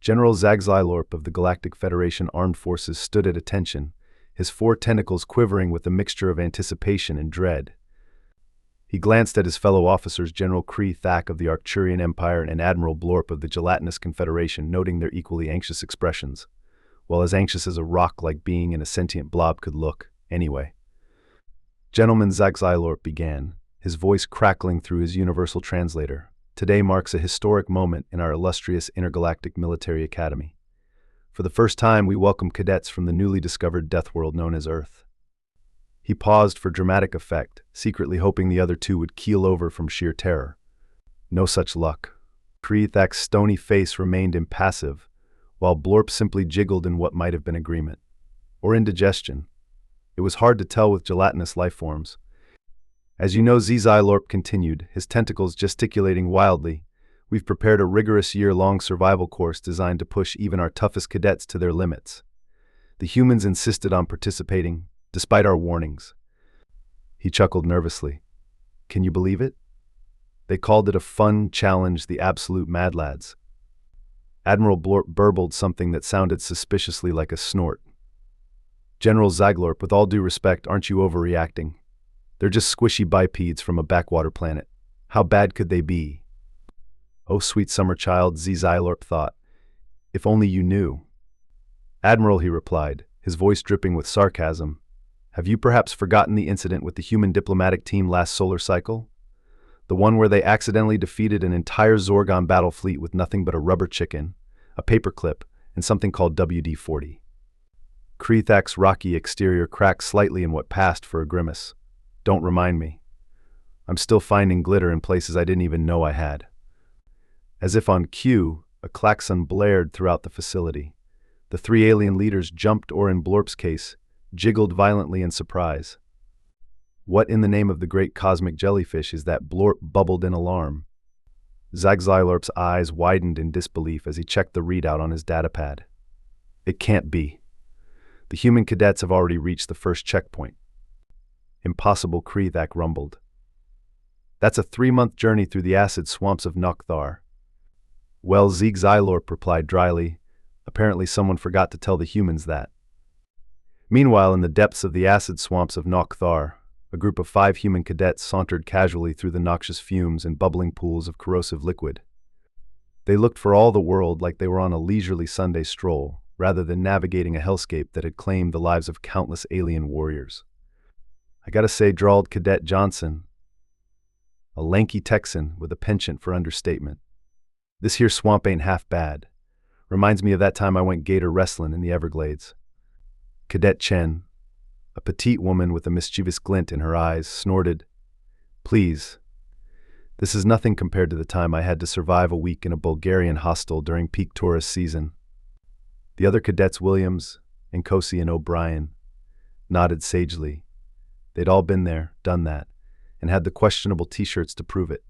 General Zagzylorp of the Galactic Federation Armed Forces stood at attention, his four tentacles quivering with a mixture of anticipation and dread. He glanced at his fellow officers, General Kree Thak of the Arcturian Empire and Admiral Blorp of the Gelatinous Confederation, noting their equally anxious expressions, well, as anxious as a rock-like being in a sentient blob could look, anyway. Gentleman Zagzylorp began, his voice crackling through his universal translator. Today marks a historic moment in our illustrious intergalactic military academy. For the first time, we welcome cadets from the newly discovered death world known as Earth. He paused for dramatic effect, secretly hoping the other two would keel over from sheer terror. No such luck. Kree Thak's stony face remained impassive, while Blorp simply jiggled in what might have been agreement. Or indigestion. It was hard to tell with gelatinous life forms. As you know, Zagzylorp continued, his tentacles gesticulating wildly, we've prepared a rigorous year-long survival course designed to push even our toughest cadets to their limits. The humans insisted on participating, despite our warnings. He chuckled nervously. Can you believe it? They called it a fun challenge, the absolute mad lads. Admiral Blorp burbled something that sounded suspiciously like a snort. General Zagzylorp, with all due respect, aren't you overreacting? They're just squishy bipeds from a backwater planet. How bad could they be? Oh, sweet summer child, Zagzylorp thought. If only you knew. Admiral, he replied, his voice dripping with sarcasm. Have you perhaps forgotten the incident with the human diplomatic team last solar cycle? The one where they accidentally defeated an entire Zorgon battle fleet with nothing but a rubber chicken, a paperclip, and something called WD-40. Kree Thak's rocky exterior cracked slightly in what passed for a grimace. Don't remind me. I'm still finding glitter in places I didn't even know I had. As if on cue, a klaxon blared throughout the facility. The three alien leaders jumped, or in Blorp's case, jiggled violently in surprise. What in the name of the great cosmic jellyfish is that? Blorp bubbled in alarm. Zagzylorp's eyes widened in disbelief as he checked the readout on his datapad. It can't be. The human cadets have already reached the first checkpoint. Impossible, Kree Thak rumbled. That's a 3-month journey through the acid swamps of Nokthar. Well, Zagzylorp replied dryly. Apparently someone forgot to tell the humans that. Meanwhile, in the depths of the acid swamps of Nokthar, a group of 5 human cadets sauntered casually through the noxious fumes and bubbling pools of corrosive liquid. They looked for all the world like they were on a leisurely Sunday stroll, rather than navigating a hellscape that had claimed the lives of countless alien warriors. I gotta say, drawled Cadet Johnson, a lanky Texan with a penchant for understatement. This here swamp ain't half bad. Reminds me of that time I went gator wrestling in the Everglades. Cadet Chen, a petite woman with a mischievous glint in her eyes, snorted, Please. This is nothing compared to the time I had to survive a week in a Bulgarian hostel during peak tourist season. The other cadets, Williams, Nkosi, and O'Brien, nodded sagely. They'd all been there, done that, and had the questionable t-shirts to prove it.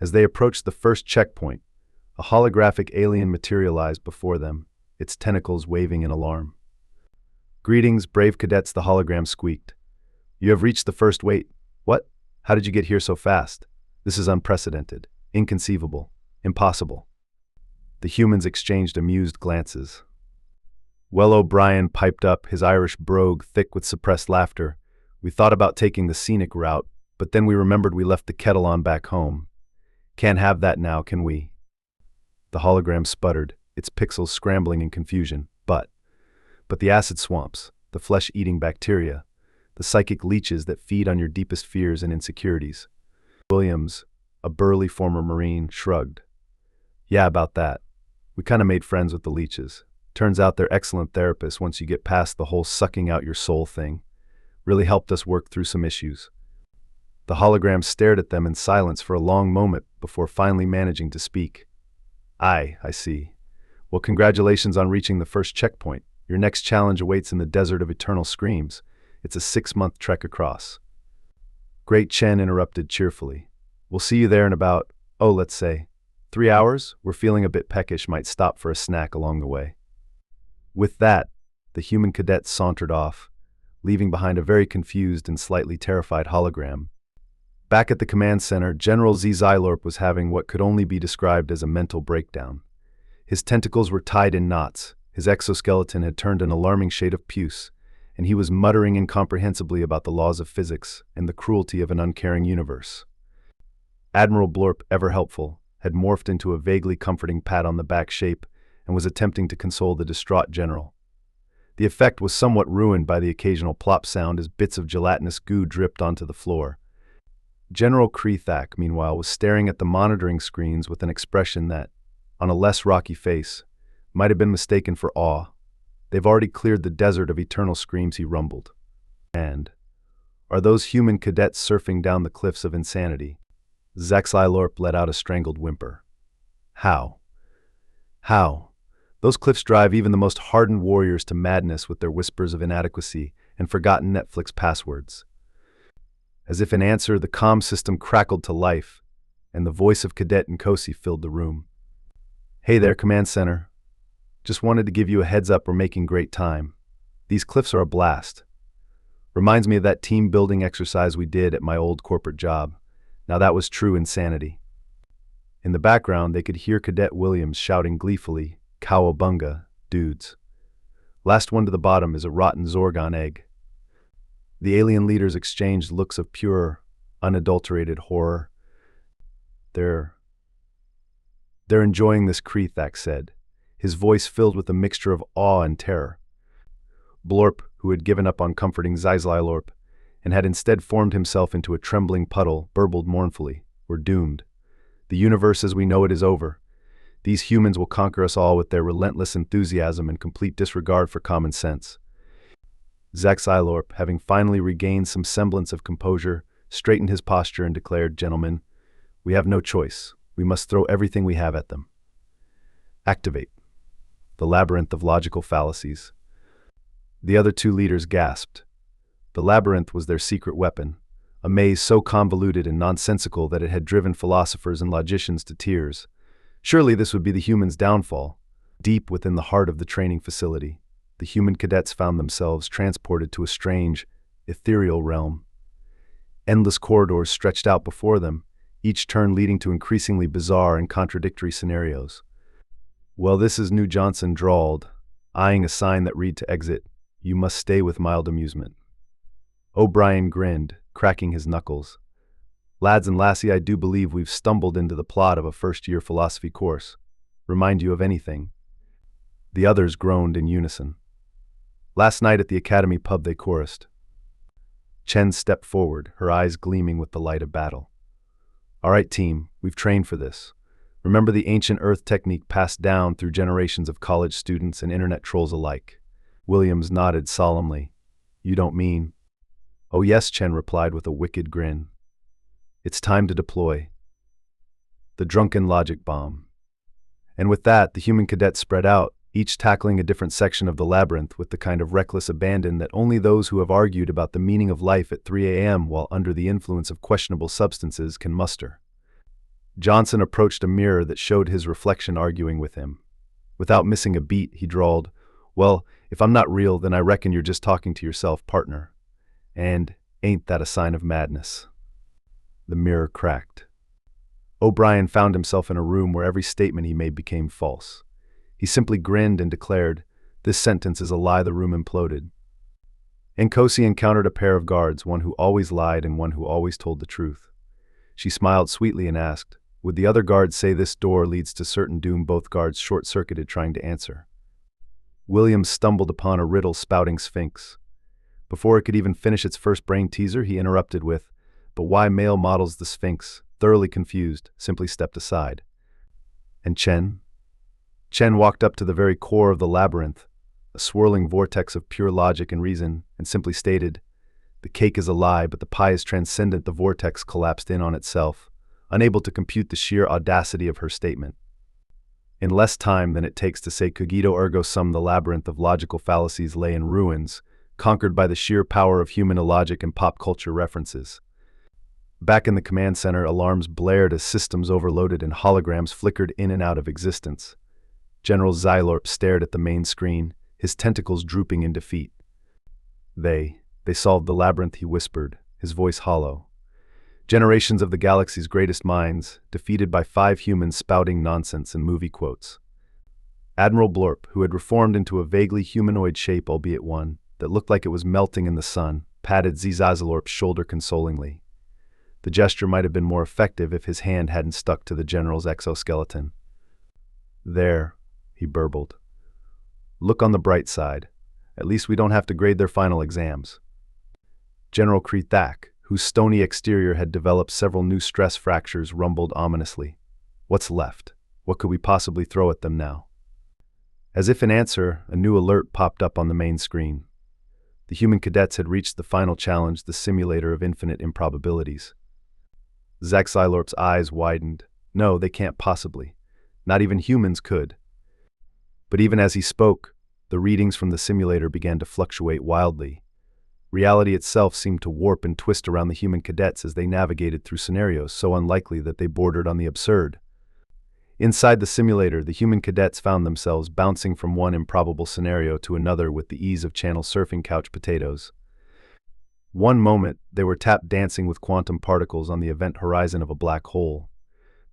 As they approached the first checkpoint, a holographic alien materialized before them, its tentacles waving in alarm. Greetings, brave cadets, the hologram squeaked. You have reached the first wait. What? How did you get here so fast? This is unprecedented, inconceivable, impossible. The humans exchanged amused glances. Well, O'Brien piped up, his Irish brogue thick with suppressed laughter. We thought about taking the scenic route, but then we remembered we left the kettle on back home. Can't have that now, can we? The hologram sputtered, its pixels scrambling in confusion. But the acid swamps, the flesh-eating bacteria, the psychic leeches that feed on your deepest fears and insecurities. Williams, a burly former Marine, shrugged. Yeah, about that. We kind of made friends with the leeches. Turns out they're excellent therapists once you get past the whole sucking out your soul thing. Really helped us work through some issues. The hologram stared at them in silence for a long moment before finally managing to speak. I see. Well, congratulations on reaching the first checkpoint. Your next challenge awaits in the desert of eternal screams. It's a 6-month trek across. Great Chen interrupted cheerfully. We'll see you there in about, let's say, 3 hours. We're feeling a bit peckish, might stop for a snack along the way. With that, the human cadet sauntered off, leaving behind a very confused and slightly terrified hologram. Back at the command center, General Zagzylorp was having what could only be described as a mental breakdown. His tentacles were tied in knots, his exoskeleton had turned an alarming shade of puce, and he was muttering incomprehensibly about the laws of physics and the cruelty of an uncaring universe. Admiral Blorp, ever helpful, had morphed into a vaguely comforting pat on the back shape and was attempting to console the distraught general. The effect was somewhat ruined by the occasional plop sound as bits of gelatinous goo dripped onto the floor. General Kreethak, meanwhile, was staring at the monitoring screens with an expression that, on a less rocky face, might have been mistaken for awe. "They've already cleared the desert of eternal screams," he rumbled. "And are those human cadets surfing down the cliffs of insanity?" Zaxilorp let out a strangled whimper. How? Those cliffs drive even the most hardened warriors to madness with their whispers of inadequacy and forgotten Netflix passwords. As if in answer, the comm system crackled to life, and the voice of Cadet Nkosi filled the room. "Hey there, Command Center. Just wanted to give you a heads up, we're making great time. These cliffs are a blast. Reminds me of that team-building exercise we did at my old corporate job. Now that was true insanity." In the background, they could hear Cadet Williams shouting gleefully, "Cowabunga, dudes. Last one to the bottom is a rotten Zorgon egg." The alien leaders exchanged looks of pure, unadulterated horror. They're enjoying this," Kreethak said, his voice filled with a mixture of awe and terror. Blorp, who had given up on comforting Zaxilorp and had instead formed himself into a trembling puddle, burbled mournfully, "We're doomed. The universe as we know it is over. These humans will conquer us all with their relentless enthusiasm and complete disregard for common sense." Zaxilorp, having finally regained some semblance of composure, straightened his posture and declared, "Gentlemen, we have no choice. We must throw everything we have at them. Activate the Labyrinth of Logical Fallacies." The other two leaders gasped. The labyrinth was their secret weapon, a maze so convoluted and nonsensical that it had driven philosophers and logicians to tears. Surely this would be the humans' downfall. Deep within the heart of the training facility, the human cadets found themselves transported to a strange, ethereal realm. Endless corridors stretched out before them, each turn leading to increasingly bizarre and contradictory scenarios. "Well, this is new," Johnson drawled, eyeing a sign that read to exit, "You must stay with mild amusement." O'Brien grinned, cracking his knuckles. "Lads and lassie, I do believe we've stumbled into the plot of a first-year philosophy course. Remind you of anything?" The others groaned in unison. "Last night at the Academy pub," they chorused. Chen stepped forward, her eyes gleaming with the light of battle. "All right, team, we've trained for this. Remember the ancient Earth technique passed down through generations of college students and internet trolls alike?" Williams nodded solemnly. "You don't mean—" "Oh yes," Chen replied with a wicked grin. "It's time to deploy the drunken logic bomb." And with that, the human cadets spread out, each tackling a different section of the labyrinth with the kind of reckless abandon that only those who have argued about the meaning of life at 3 a.m. while under the influence of questionable substances can muster. Johnson approached a mirror that showed his reflection arguing with him. Without missing a beat, he drawled, "Well, if I'm not real, then I reckon you're just talking to yourself, partner. And ain't that a sign of madness?" The mirror cracked. O'Brien found himself in a room where every statement he made became false. He simply grinned and declared, "This sentence is a lie." The room imploded. Nkosi encountered a pair of guards, one who always lied and one who always told the truth. She smiled sweetly and asked, "Would the other guards say this door leads to certain doom?" Both guards short-circuited trying to answer. Williams stumbled upon a riddle-spouting sphinx. Before it could even finish its first brain teaser, he interrupted with, "But why male models?" The sphinx, thoroughly confused, simply stepped aside. And Chen? Chen walked up to the very core of the labyrinth, a swirling vortex of pure logic and reason, and simply stated, "The cake is a lie, but the pie is transcendent." The vortex collapsed in on itself, unable to compute the sheer audacity of her statement. In less time than it takes to say cogito ergo sum, the labyrinth of logical fallacies lay in ruins, conquered by the sheer power of human illogic and pop culture references. Back in the command center, alarms blared as systems overloaded and holograms flickered in and out of existence. General Xylorp stared at the main screen, his tentacles drooping in defeat. They solved the labyrinth," he whispered, his voice hollow. "Generations of the galaxy's greatest minds, defeated by 5 humans spouting nonsense and movie quotes." Admiral Blorp, who had reformed into a vaguely humanoid shape, albeit one that looked like it was melting in the sun, patted Zizazalorp's shoulder consolingly. The gesture might have been more effective if his hand hadn't stuck to the general's exoskeleton. "There," he burbled. "Look on the bright side. At least we don't have to grade their final exams." General Krethak, whose stony exterior had developed several new stress fractures, rumbled ominously. "What's left? What could we possibly throw at them now?" As if in answer, a new alert popped up on the main screen. The human cadets had reached the final challenge, the simulator of infinite improbabilities. Zaxylorp's eyes widened. No, they can't possibly. Not even humans could. But even as he spoke, the readings from the simulator began to fluctuate wildly. Reality itself seemed to warp and twist around the human cadets as they navigated through scenarios so unlikely that they bordered on the absurd. Inside the simulator, the human cadets found themselves bouncing from one improbable scenario to another with the ease of channel surfing couch potatoes. One moment, they were tap dancing with quantum particles on the event horizon of a black hole.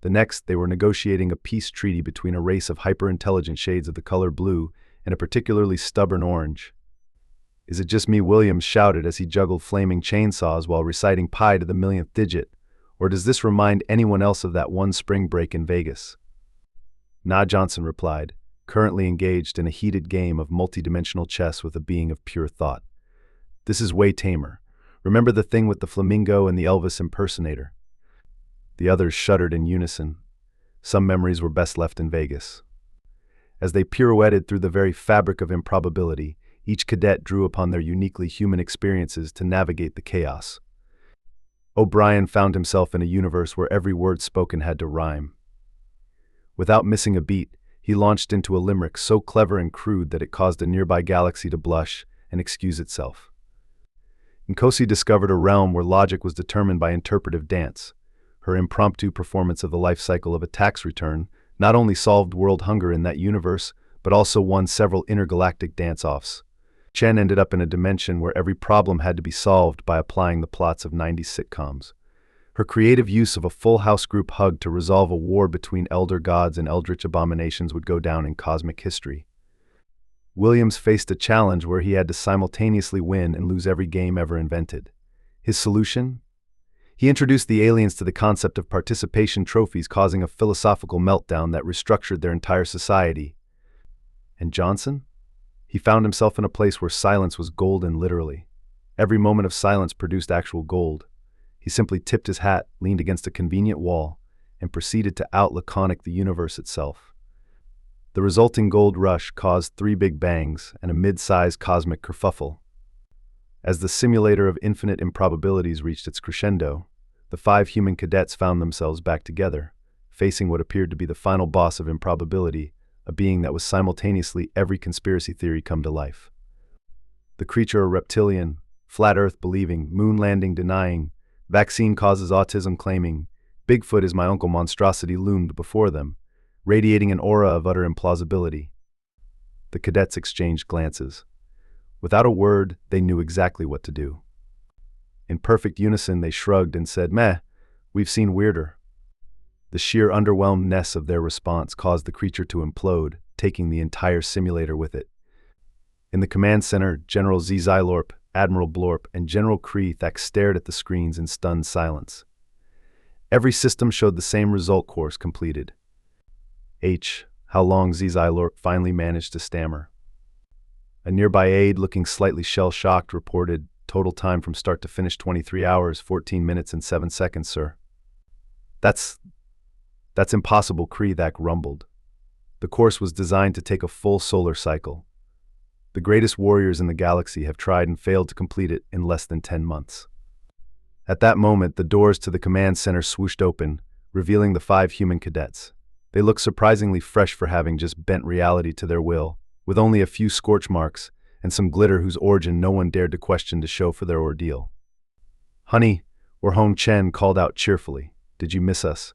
The next, they were negotiating a peace treaty between a race of hyper-intelligent shades of the color blue and a particularly stubborn orange. "Is it just me?" Williams shouted as he juggled flaming chainsaws while reciting pi to the millionth digit. "Or does this remind anyone else of that one spring break in Vegas?" "Nah," Johnson replied, currently engaged in a heated game of multidimensional chess with a being of pure thought. "This is way tamer. Remember the thing with the flamingo and the Elvis impersonator?" The others shuddered in unison. Some memories were best left in Vegas. As they pirouetted through the very fabric of improbability, each cadet drew upon their uniquely human experiences to navigate the chaos. O'Brien found himself in a universe where every word spoken had to rhyme. Without missing a beat, he launched into a limerick so clever and crude that it caused a nearby galaxy to blush and excuse itself. Nkosi discovered a realm where logic was determined by interpretive dance. Her impromptu performance of the life cycle of a tax return not only solved world hunger in that universe, but also won several intergalactic dance-offs. Chen ended up in a dimension where every problem had to be solved by applying the plots of 90s sitcoms. Her creative use of a full house group hug to resolve a war between elder gods and eldritch abominations would go down in cosmic history. Williams faced a challenge where he had to simultaneously win and lose every game ever invented. His solution? He introduced the aliens to the concept of participation trophies, causing a philosophical meltdown that restructured their entire society. And Johnson? He found himself in a place where silence was golden, literally. Every moment of silence produced actual gold. He simply tipped his hat, leaned against a convenient wall, and proceeded to out-laconic the universe itself. The resulting gold rush caused 3 big bangs and a mid-sized cosmic kerfuffle. As the simulator of infinite improbabilities reached its crescendo, the 5 human cadets found themselves back together, facing what appeared to be the final boss of improbability, a being that was simultaneously every conspiracy theory come to life. The creature a reptilian, flat earth believing, moon landing denying, vaccine causes autism claiming, Bigfoot is my uncle monstrosity loomed before them, radiating an aura of utter implausibility. The cadets exchanged glances. Without a word, they knew exactly what to do. In perfect unison, they shrugged and said, "Meh, we've seen weirder." The sheer underwhelmedness of their response caused the creature to implode, taking the entire simulator with it. In the command center, General Zizylorp, Admiral Blorp, and General Krethak stared at the screens in stunned silence. Every system showed the same result: course completed. How long? Zizylorp finally managed to stammer. A nearby aide, looking slightly shell-shocked, reported, "Total time from start to finish 23 hours, 14 minutes and 7 seconds, sir." That's impossible," Krethak rumbled. "The course was designed to take a full solar cycle. The greatest warriors in the galaxy have tried and failed to complete it in less than 10 months. At that moment, the doors to the command center swooshed open, revealing the 5 human cadets. They looked surprisingly fresh for having just bent reality to their will, with only a few scorch marks and some glitter whose origin no one dared to question to show for their ordeal. "Honey, we're home," Chen called out cheerfully. "Did you miss us?"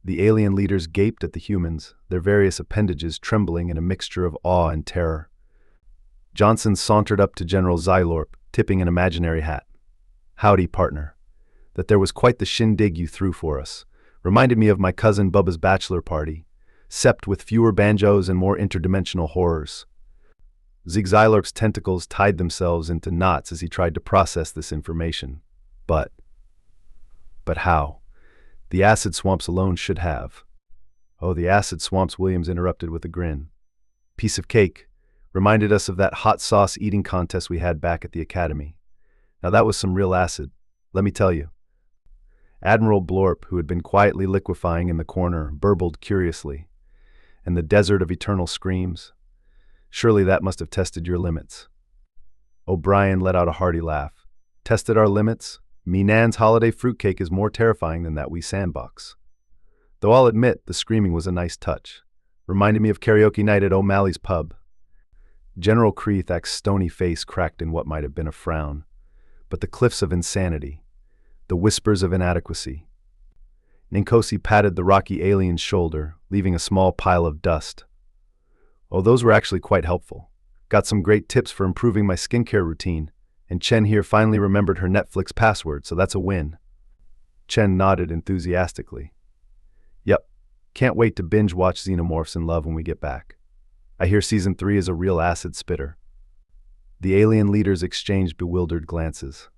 The alien leaders gaped at the humans, their various appendages trembling in a mixture of awe and terror. Johnson sauntered up to General Zylorp, tipping an imaginary hat. "Howdy, partner. That there was quite the shindig you threw for us. Reminded me of my cousin Bubba's bachelor party. except with fewer banjos and more interdimensional horrors. Xylorp's tentacles tied themselves into knots as he tried to process this information. But how? The acid swamps alone should have. Oh, the acid swamps, Williams interrupted with a grin. Piece of cake. Reminded us of that hot sauce eating contest we had back at the academy. Now that was some real acid, let me tell you. Admiral Blorp, who had been quietly liquefying in the corner, burbled curiously. And the desert of eternal screams? Surely that must have tested your limits. O'Brien let out a hearty laugh. Tested our limits? Me Nan's holiday fruitcake is more terrifying than that wee sandbox. Though I'll admit, the screaming was a nice touch. Reminded me of karaoke night at O'Malley's pub. General Creethak's stony face cracked in what might have been a frown. But the cliffs of insanity, the whispers of inadequacy. Ninkosi patted the rocky alien's shoulder, leaving a small pile of dust. Oh, those were actually quite helpful. Got some great tips for improving my skincare routine, and Chen here finally remembered her Netflix password, so that's a win. Chen nodded enthusiastically. Yep, can't wait to binge-watch Xenomorphs in Love when we get back. I hear Season 3 is a real acid spitter. The alien leaders exchanged bewildered glances.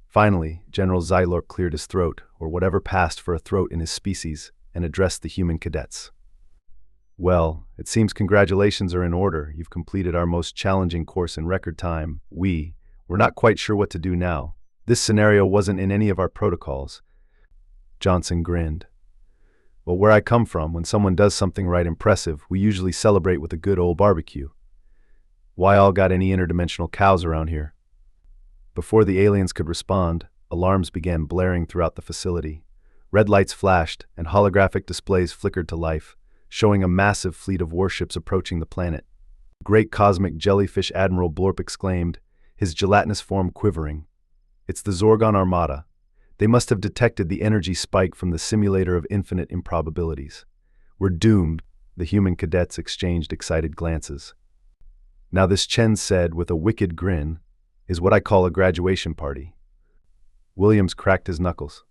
Finally, General Xylorp cleared his throat, or whatever passed for a throat in his species, and addressed the human cadets. Well, it seems congratulations are in order. You've completed our most challenging course in record time. We're not quite sure what to do now. This scenario wasn't in any of our protocols. Johnson grinned. Well, where I come from, when someone does something right impressive, we usually celebrate with a good old barbecue. Why all got any interdimensional cows around here? Before the aliens could respond, alarms began blaring throughout the facility. Red lights flashed, and holographic displays flickered to life, showing a massive fleet of warships approaching the planet. Great cosmic jellyfish, Admiral Blorp exclaimed, his gelatinous form quivering. It's the Zorgon Armada. They must have detected the energy spike from the simulator of infinite improbabilities. We're doomed, the human cadets exchanged excited glances. Now this, Chen said with a wicked grin, is what I call a graduation party. Williams cracked his knuckles.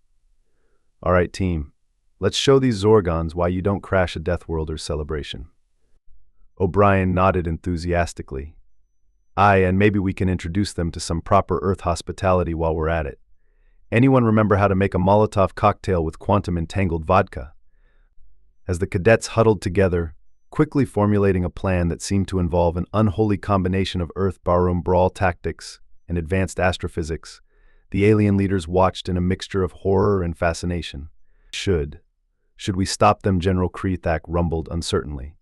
All right, team, let's show these Zorgons why you don't crash a Deathworlder celebration. O'Brien nodded enthusiastically. Aye, and maybe we can introduce them to some proper Earth hospitality while we're at it. Anyone remember how to make a Molotov cocktail with quantum-entangled vodka? As the cadets huddled together, quickly formulating a plan that seemed to involve an unholy combination of Earth barroom brawl tactics and advanced astrophysics, the alien leaders watched in a mixture of horror and fascination. Should we stop them? General Creethak rumbled uncertainly.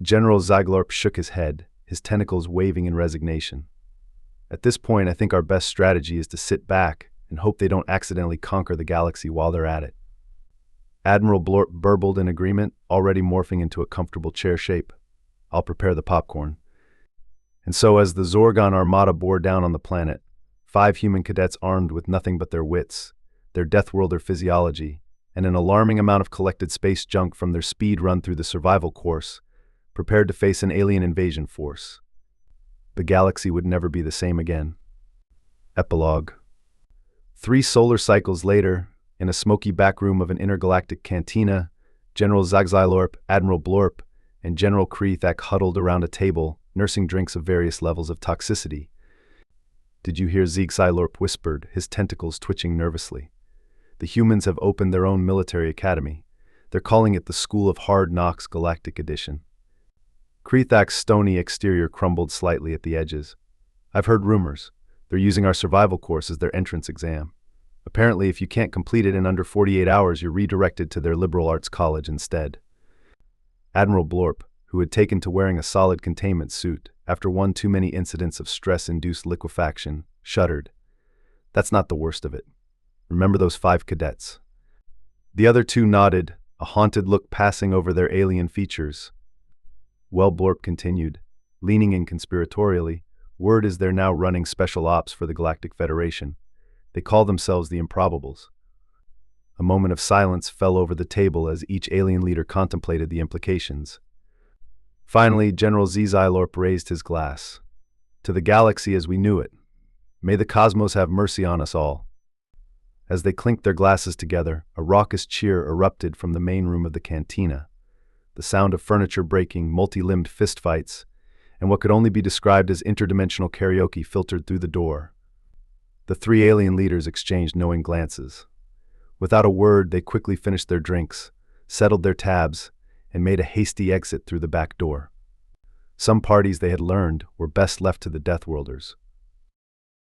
General Xylorp shook his head, his tentacles waving in resignation. At this point, I think our best strategy is to sit back and hope they don't accidentally conquer the galaxy while they're at it. Admiral Blorp burbled in agreement, already morphing into a comfortable chair shape. I'll prepare the popcorn. And so as the Zorgon Armada bore down on the planet, 5 human cadets armed with nothing but their wits, their Deathworlder physiology, and an alarming amount of collected space junk from their speed run through the survival course, prepared to face an alien invasion force. The galaxy would never be the same again. Epilogue. 3 solar cycles later, in a smoky back room of an intergalactic cantina, General Xylorp, Admiral Blorp, and General Creethak huddled around a table, nursing drinks of various levels of toxicity. Did you hear? Xylorp whispered, his tentacles twitching nervously. The humans have opened their own military academy. They're calling it the School of Hard Knocks Galactic Edition. Creethak's stony exterior crumbled slightly at the edges. I've heard rumors. They're using our survival course as their entrance exam. Apparently, if you can't complete it in under 48 hours, you're redirected to their liberal arts college instead. Admiral Blorp, who had taken to wearing a solid containment suit after one too many incidents of stress-induced liquefaction, shuddered. That's not the worst of it. Remember those 5 cadets? The other 2 nodded, a haunted look passing over their alien features. Well, Blorp continued, leaning in conspiratorially, word is they're now running special ops for the Galactic Federation. They call themselves the Improbables. A moment of silence fell over the table as each alien leader contemplated the implications. Finally, General Xylorp raised his glass. To the galaxy as we knew it. May the cosmos have mercy on us all. As they clinked their glasses together, a raucous cheer erupted from the main room of the cantina. the sound of furniture breaking, multi-limbed fistfights, and what could only be described as interdimensional karaoke filtered through the door. The three alien leaders exchanged knowing glances. Without a word, they quickly finished their drinks, settled their tabs, and made a hasty exit through the back door. Some parties, they had learned, were best left to the Deathworlders.